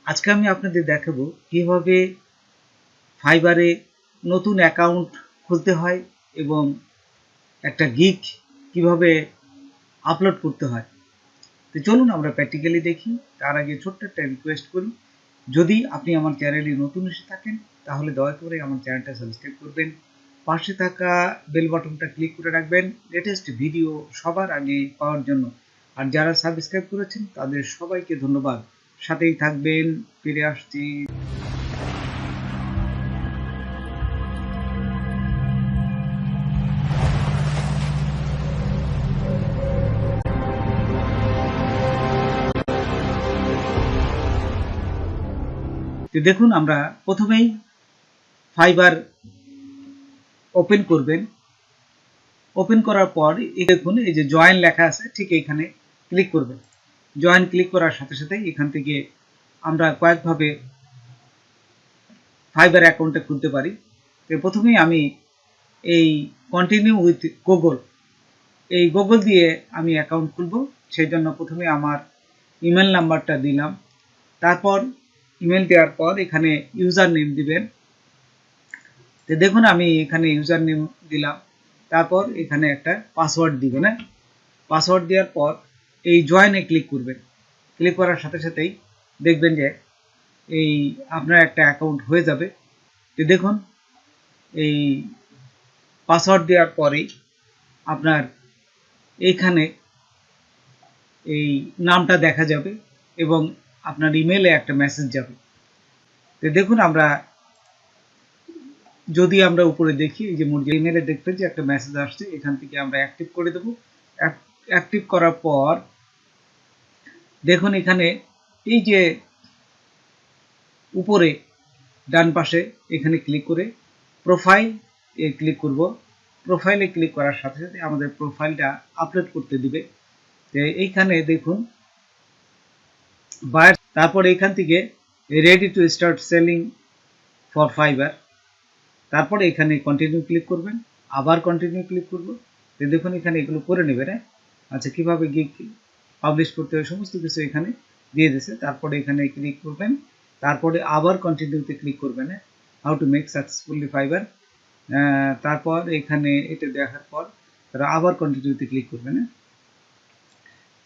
আজকে আমি আপনাদের দেখাবো কিভাবে ফাইবারে নতুন অ্যাকাউন্ট খুলতে হয় এবং একটা গিগ কিভাবে আপলোড করতে হয়। তো চলুন আমরা প্র্যাকটিক্যালি দেখি। তার আগে ছোট্ট একটা রিকোয়েস্ট করি, যদি আপনি আমার চ্যানেলে নতুন এসে থাকেন তাহলে দয়া করে আমার চ্যানেলটা সাবস্ক্রাইব করবেন, পাশে থাকা বেল বাটনটা ক্লিক করে রাখবেন লেটেস্ট ভিডিও সবার আগে পাওয়ার জন্য। আর যারা সাবস্ক্রাইব করেছেন তাদের সবাইকে ধন্যবাদ। সাথেই থাকবেন, ফিরে আসছি। তো দেখুন, আমরা প্রথমেই ফাইবার ওপেন করবেন। ওপেন করার পর দেখুন এই যে জয়েন লেখা আছে, ঠিক এখানে ক্লিক করবেন। জয়েন ক্লিক করার সাথে সাথে এখান থেকে আমরা কয়েকভাবে ফাইবার অ্যাকাউন্টে খুলতে পারি। তো প্রথমেই আমি এই কন্টিনিউ উইথ গুগল, এই গুগল দিয়ে আমি অ্যাকাউন্ট খুলব। সেই জন্য প্রথমে আমার ইমেল নাম্বারটা দিলাম। তারপর ইমেল দেওয়ার পর এখানে ইউজার নেম দিবেন। তো দেখুন আমি এখানে ইউজার নেম দিলাম। তারপর এখানে একটা পাসওয়ার্ড দিবেন। হ্যাঁ, পাসওয়ার্ড দেওয়ার পর এই জয়েনে ক্লিক করবেন। ক্লিক করার সাথে সাথেই দেখবেন যে এই আপনার একটা অ্যাকাউন্ট হয়ে যাবে। তো দেখুন এই পাসওয়ার্ড দেওয়ার পরেই আপনার এইখানে এই নামটা দেখা যাবে এবং আপনার ইমেলে একটা মেসেজ যাবে। তো দেখুন যদি আমরা উপরে দেখি, এই যে ইমেলে দেখবেন যে একটা মেসেজ আসছে, এখান থেকে আমরা অ্যাক্টিভ করে দেব। অ্যাক্টিভ করার পর দেখুন এখানে এই যে উপরে ডান পাশে এখানে ক্লিক করে প্রোফাইল এ ক্লিক করব। প্রোফাইলে ক্লিক করার সাথে সাথে আমাদের প্রোফাইলটা আপলোড করতে দিবে। এইখানে দেখুন বায়ার, তারপর এখান থেকে ready to start selling for fibre, তারপরে এখানে কন্টিনিউ ক্লিক করবেন, আবার কন্টিনিউ ক্লিক করব। তো দেখুন এখানে এগুলো করে নেবেন। আচ্ছা, কিভাবে গিগ পাবলিশ করতে হয় সমস্ত কিছু এখানে দিয়ে দিয়েছে। তারপরে এখানে ক্লিক করবেন, তারপরে আবার কন্টিনিউতে ক্লিক করবেন, how to make successfully fibre. তারপর এখানে এটা দেখার পর তারা আবার কন্টিনিউতে ক্লিক করবেন।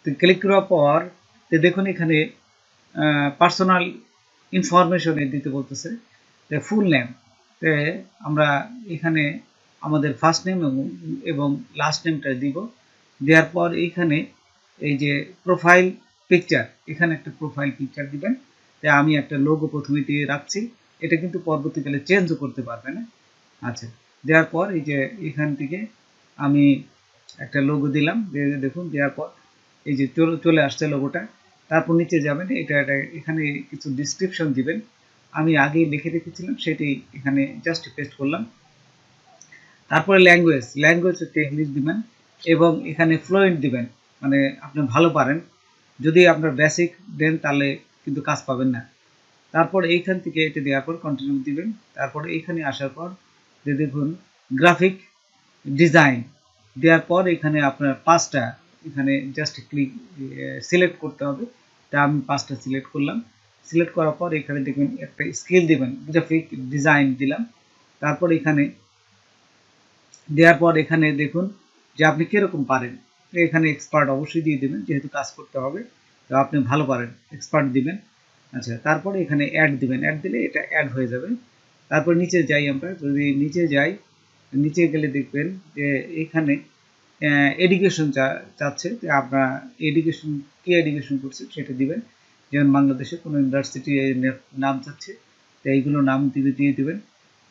তো ক্লিক করার পর তো দেখুন এখানে পার্সোনাল ইনফরমেশন দিতে বলতেছে, ফুল নেম। আমরা এখানে আমাদের ফার্স্ট নেম এবং লাস্ট নেমটা দিব। দেওয়ার পর এইখানে এই যে প্রোফাইল পিকচার, এখানে একটা প্রোফাইল পিকচার দিবেন। তাই আমি একটা লোগো প্রথমে দিয়ে রাখছি, এটা কিন্তু পরবর্তীকালে চেঞ্জও করতে পারবেন। আচ্ছা, দেওয়ার পর এই যে এখান থেকে আমি একটা লোগো দিলাম। দেখুন দেওয়ার পর এই যে চলে আসছে লোগোটা। তারপর নিচে যাবেন, এটা এখানে কিছু ডিসক্রিপশন দিবেন। আমি আগেই লিখে রেখেছিলাম, সেটি এখানে জাস্ট পেস্ট করলাম। তারপরে ল্যাঙ্গুয়েজ হচ্ছে ইংলিশ দিবেন এবং এখানে ফ্লুয়েন্ট দিবেন, মানে আপনি ভালো পারেন। যদি আপনার বেসিক দেন তাহলে কিন্তু কাজ পাবেন না। তারপর এইখান থেকে এটা দেওয়ার পর কন্টিনিউ দিবেন। তারপরে এইখানে আসার পর যে দেখুন গ্রাফিক ডিজাইন দেওয়ার পর এখানে আপনার পাঁচটা এখানে জাস্ট ক্লিক সিলেক্ট করতে হবে। তা আমি পাঁচটা সিলেক্ট করলাম। সিলেক্ট করার পর এখানে দেখবেন একটা স্কেল দিবেন, গ্রাফিক ডিজাইন দিলাম। তারপর এখানে দেওয়ার পর এখানে দেখুন যে আপনি কিরকম পারেন। এখানে এক্সপার্ট অবশ্যই দিয়ে দেবেন, যেহেতু কাজ করতে হবে তো আপনি ভালো পারেন, এক্সপার্ট দিবেন। আচ্ছা, তারপরে এখানে অ্যাড দিবেন, অ্যাড দিলে এটা অ্যাড হয়ে যাবে। তারপর নিচে যাই, আমরা যদি নিচে যাই, নিচে গেলে দেখবেন যে এখানে এডুকেশন চাচ্ছে, যে আপনার এডুকেশন কি এডুকেশন করছে সেটা দিবেন। যেমন বাংলাদেশে কোনো ইউনিভার্সিটি নাম চাচ্ছে, তো এইগুলো নাম দিয়ে দেবেন।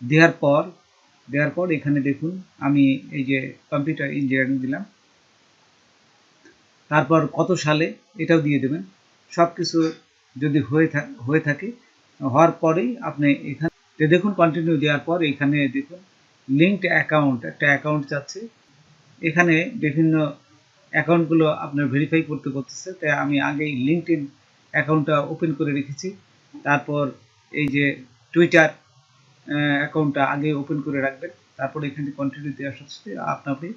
দেওয়ার পর এখানে দেখুন আমি এই যে কম্পিউটার ইঞ্জিনিয়ারিং দিলাম। তারপর কত সালে এটাও দিয়ে দেবেন। সব কিছু যদি হয়ে থাকে, হওয়ার পরেই আপনি এখানে দেখুন কন্টিনিউ দেওয়ার পর এখানে দেখুন লিঙ্কড অ্যাকাউন্ট, একটা অ্যাকাউন্ট চাচ্ছে। এখানে বিভিন্ন অ্যাকাউন্টগুলো আপনার ভেরিফাই করতে বলতেছে, তাই আমি আগেই লিঙ্কডইন অ্যাকাউন্টটা ওপেন করে রেখেছি। তারপর এই যে টুইটার অ্যাকাউন্টটা আগে ওপেন করে রাখবেন। তারপর এখানে কন্টিনিউ দেওয়ার সাথে আপনি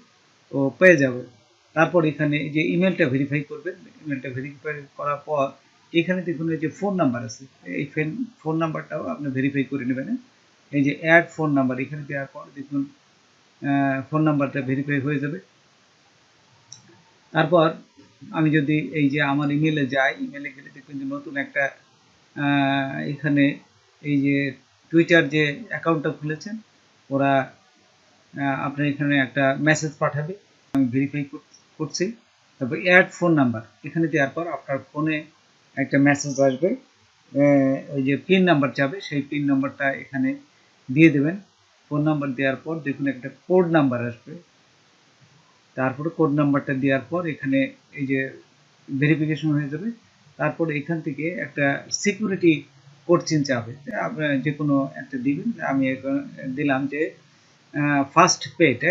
পেয়ে যাবেন। তারপর এখানে যে ইমেলটা ভেরিফাই করবেন, ইমেলটা ভেরিফাই করার পর এখানে দেখুন এই যে ফোন নাম্বার আছে, এই ফোন নাম্বারটাও আপনি ভেরিফাই করে নেবেন। এই যে অ্যাড ফোন নাম্বার এখানে দেওয়ার পর দেখুন ফোন নাম্বারটা ভেরিফাই হয়ে যাবে। তারপর আমি যদি এই যে আমার ইমেলে যাই, ইমেলে গেলে দেখুন যে নতুন একটা এখানে এই যে টুইটার যে অ্যাকাউন্টটা খুলেছেন ওরা আপনার এখানে একটা মেসেজ পাঠাবে, আমি ভেরিফাই করছি। তারপর অ্যাড ফোন নাম্বার এখানে দেওয়ার পর আপনার ফোনে একটা মেসেজ আসবে, ওই যে পিন নাম্বার চাবে, সেই পিন নাম্বারটা এখানে দিয়ে দেবেন। ফোন নাম্বার দেওয়ার পর দেখুন একটা কোড নাম্বার আসবে, তারপরে কোড নাম্বারটা দেওয়ার পর এখানে এই যে ভেরিফিকেশন হয়ে যাবে। তারপর এখান থেকে একটা সিকিউরিটি কোড চিন চাবে, আপনার যে কোনো একটা দিবেন। আমি দিলাম যে ফার্স্ট পেড,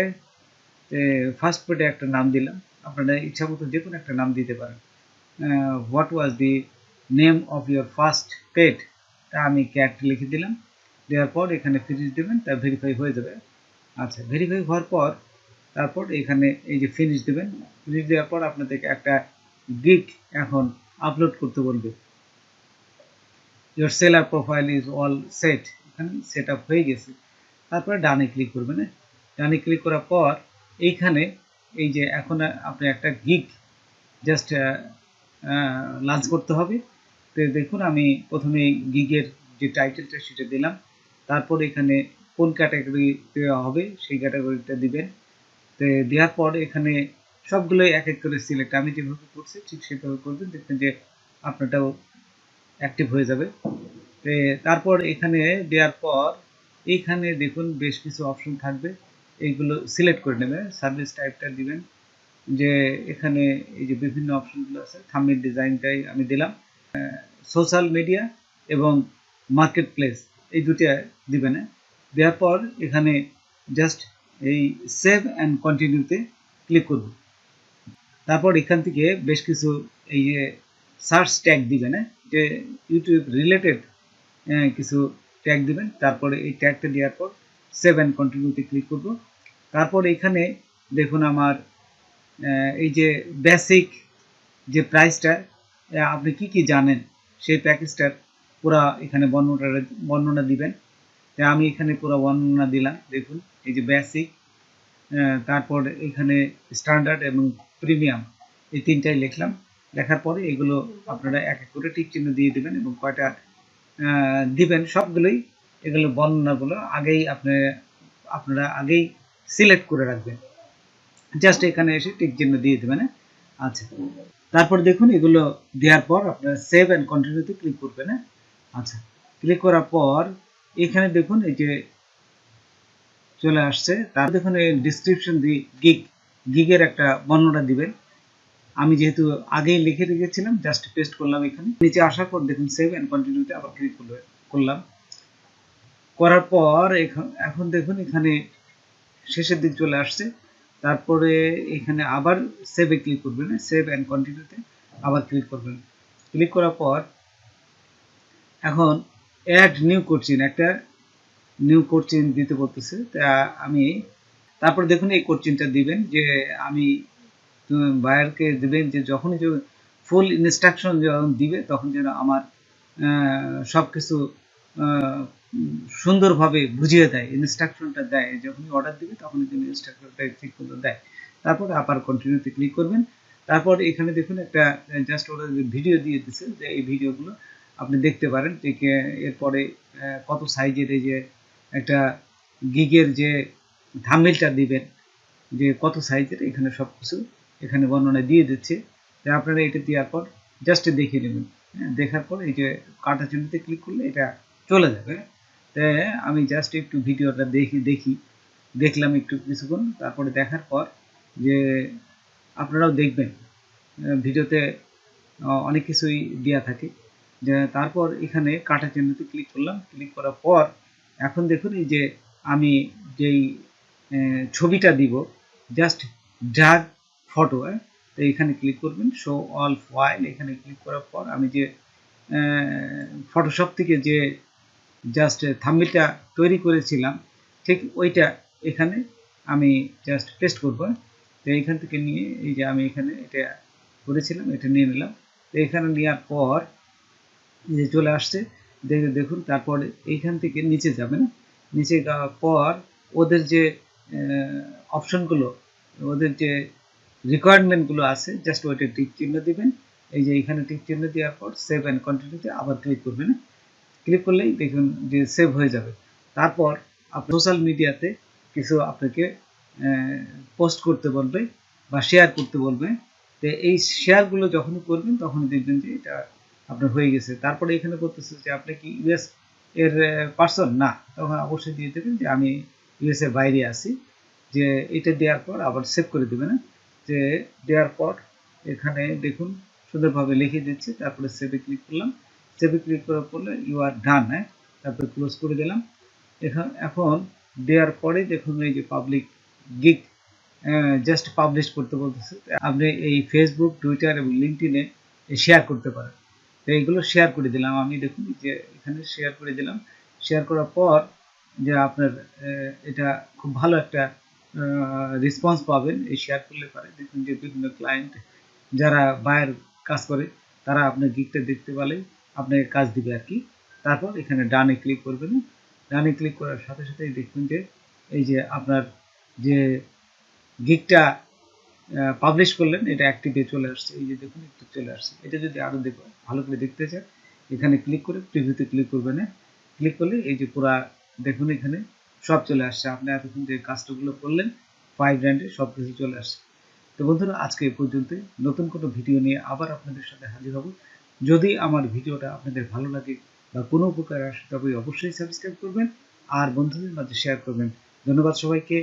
ফার্স্ট পেডে একটা নাম দিলাম, আপনারা ইচ্ছা মতো যে কোনো একটা নাম দিতে পারেন। What was the name of your first pet, তা আমি ক্যাট লিখে দিলাম। দেওয়ার পর এখানে ফিনিশ দেবেন, তা ভেরিফাই হয়ে যাবে। আচ্ছা, ভেরিফাই হওয়ার পর তারপর এখানে এই যে ফিনিশ দেবেন। ফিনিশ দেওয়ার পর আপনাদেরকে একটা গিগ এখন আপলোড করতে বলবে। Your seller profile is all set, এখানে সেট আপ হয়ে গেছে। তারপরে ডানে ক্লিক করবেন। ডানে ক্লিক করার পর এইখানে এই যে এখন আপনি একটা গিগ জাস্ট লঞ্চ করতে হবে। তো দেখুন আমি প্রথমে গিগের যে টাইটেলটা সেটা দিলাম, তারপর এখানে কোন ক্যাটাগরি দেওয়া হবে সেই ক্যাটাগরিটা দিবেন। তো দেওয়ার পর এখানে সবগুলোই এক এক করে সিলেক্ট, আমি যেভাবে করছি ঠিক সেভাবে করবেন, দেখবেন যে আপনারটাও অ্যাক্টিভ হয়ে যাবে। তারপর এখানে দেওয়ার পর এইখানে দেখুন বেশ কিছু অপশন থাকবে, এইগুলো সিলেক্ট করে নেবেন। সার্ভিস টাইপটা দিবেন, যে এখানে এই যে বিভিন্ন অপশনগুলো আছে, থাম্বনেল ডিজাইনটাই আমি দিলাম। সোশ্যাল মিডিয়া এবং মার্কেট প্লেস এই দুটো দিবেন। দেওয়ার পর এখানে জাস্ট এই সেভ অ্যান্ড কন্টিনিউতে ক্লিক করব। তারপর এখান থেকে বেশ কিছু এই যে সার্চ ট্যাগ দিবেন, যে ইউটিউব রিলেটেড কিছু ট্যাগ দিবেন। তারপরে এই ট্যাগটা দেওয়ার পর সেভ অ্যান্ড কন্টিনিউতে ক্লিক করব। তারপর এখানে দেখুন আমার এই যে বেসিক যে প্রাইসটা, আপনি কি কি জানেন সেই প্যাকেজটার পুরা এখানে বর্ণনা দিবেন। আমি এখানে পুরো বর্ণনা দিলাম। দেখুন এই যে বেসিক, তারপর এখানে স্ট্যান্ডার্ড এবং প্রিমিয়াম এই তিনটাই লিখলাম। লেখার পরে এগুলো আপনারা এক এক করে টিক চিহ্ন দিয়ে দিবেন এবং কয়টা দিবেন সবগুলোই এগুলো বর্ণনাগুলো আগেই আপনারা আগেই সিলেক্ট করে রাখবেন, জাস্ট এখানে এসে টিক চিহ্ন দিয়ে দেবেন। আচ্ছা, তারপর দেখুন এগুলো দেওয়ার পর আপনারা সেভ অ্যান্ড কন্টিনিউতে ক্লিক করবেন। আচ্ছা, ক্লিক করার পর এখানে দেখুন এই যে চলে আসছে। তার দেখুন এই ডিসক্রিপশন দিয়ে গিগের একটা বর্ণনা দিবেন। আমি যেহেতু আগেই লিখে রেখেছিলাম, জাস্ট পেস্ট করলাম এখানে। নিচে আসার পর দেখুন সেভ অ্যান্ড কন্টিনিউতে আবার ক্লিক করলাম। করার পর এখন দেখুন এখানে শেষের দিক চলে আসছে। তারপরে এখানে আবার সেভে ক্লিক করবেন, সেভ অ্যান্ড কন্টিনিউতে আবার ক্লিক করবেন। ক্লিক করার পর এখন অ্যাড নিউ কোচিন, একটা নিউ কোচিন দিতে বলতেছে। তা আমি তারপর দেখুন এই কোচিনটা দিবেন, যে আমি বায়ারকে দিবেন যে যখনই ফুল ইনস্ট্রাকশন যখন দিবে তখন যেন আমার সব কিছু সুন্দরভাবে বুঝিয়ে দেয়, ইনস্ট্রাকশনটা দেয়। যখনই অর্ডার দিবে তখনই যেন ইনস্ট্রাকশনটা ঠিক করে দেয়। তারপর আবার কন্টিনিউতে ক্লিক করবেন। তারপর এখানে দেখুন একটা জাস্ট ওরা ভিডিও দিয়ে দিচ্ছে, যে এই ভিডিওগুলো আপনি দেখতে পারেন। ঠিক এরপরে কত সাইজের এই যে একটা গিগের যে থাম্বনেলটা দিবেন, যে কত সাইজের, এখানে সব কিছু এখানে বর্ণনা দিয়ে দিচ্ছে। আপনারা এটা দেওয়ার পর জাস্ট দেখে নেবেন। দেখার পর এই যে কাটা চিহ্নতে ক্লিক করলে এটা চলে যাবে। আমি জাস্ট একটু ভিডিওটা দেখলাম একটু কিছুক্ষণ। তারপরে দেখার পর যে আপনারাও দেখবেন, ভিডিওতে অনেক কিছুই দেওয়া থাকে। যে তারপর এখানে কাটা চিহ্নতে ক্লিক করলাম। ক্লিক করার পর এখন দেখুন এই যে আমি যেই ছবিটা দিব, জাস্ট ড্র্যাগ ফটো, তো এখানে ক্লিক করবেন, শো অল ফাইল। এখানে ক্লিক করার পর আমি যে ফটোশপ থেকে যে জাস্ট থাম্বনেলটা তৈরি করেছিলাম, ঠিক ওইটা এখানে আমি জাস্ট পেস্ট করব। তো এইখান থেকে নিয়ে এই যে আমি এখানে এটা করেছিলাম, এটা নিয়ে নিলাম। তো এখানে নেওয়ার পর এই যে চলে আসছে, দেখুন। তারপরে এইখান থেকে নিচে যাবেন, নিচে যাওয়ার পর ওদের যে অপশনগুলো, ওদের যে রিকোয়ারমেন্টগুলো আছে, জাস্ট ওইটা টিক চিহ্ন দিবেন। এই যে এখানে টিক চিহ্ন দেওয়ার পর সেভ অ্যান্ড কন্টিনিউতে আবার ক্লিক করবেন। ক্লিক করলেই দেখুন যে সেভ হয়ে যাবে। তারপর আপনি সোশ্যাল মিডিয়াতে কিছু আপনাকে পোস্ট করতে বলবে বা শেয়ার করতে বলবে। তো এই শেয়ারগুলো যখনই করবেন তখনই দেখবেন যে এটা আপনার হয়ে গেছে। তারপরে এখানে বলতেছে যে আপনি কি ইউএস এর পার্সন, না, তখন অবশ্যই দিয়ে দেবেন যে আমি ইউএস এর বাইরে আছি। যে এটা দেওয়ার পর আবার সেভ করে দেবেন। যে দেওয়ার পর এখানে দেখুন সুন্দরভাবে লিখে দিচ্ছে। তারপরে সেভে ক্লিক করলাম। সেভে ক্লিক করার পরে ইউ আর ডান, তারপরে ক্লোজ করে দিলাম। এখন দেওয়ার পরে দেখুন এই যে পাবলিক গিগ জাস্ট পাবলিশ করতে বলতেছে। আপনি এই ফেসবুক, টুইটার এবং লিঙ্কডইনে শেয়ার করতে পারেন। তো এইগুলো শেয়ার করে দিলাম আমি। দেখুন যে এখানে শেয়ার করে দিলাম। শেয়ার করার পর যে আপনার এটা খুব ভালো একটা রেসপন্স পাবেন এই শেয়ার করলে পারে। দেখুন যে বিভিন্ন ক্লায়েন্ট যারা বায়ের কাজ করে তারা আপনার গিগটা দেখতে পেলে আপনাকে কাজ দিবে আর কি। তারপর এখানে ডানে ক্লিক করবেন। ডানে ক্লিক করার সাথে সাথেই দেখবেন যে এই যে আপনার যে গিগটা পাবলিশ করলেন এটা অ্যাক্টিভে চলে আসছে। এই যে দেখুন একটু চলে আসছে। এটা যদি আরও দেখো ভালো করে দেখতে চান এখানে ক্লিক করে প্রিভিউতে ক্লিক করবেন। ক্লিক করলে এই যে পুরা দেখুন এখানে সব চলে আসছে। আপনি এতক্ষণ যে কাজগুলো করলেন Fiverr সব কিছু চলে আসছে। তো বন্ধুরা আজকে এই পর্যন্ত। নতুন কোনো ভিডিও নিয়ে আবার আপনাদের সাথে হাজির হব। যদি আমার ভিডিওটা আপনাদের ভালো লাগে বা কোনো উপকার আসে তবে অবশ্যই সাবস্ক্রাইব করবেন আর বন্ধুদের মাঝে শেয়ার করবেন। ধন্যবাদ সবাইকে।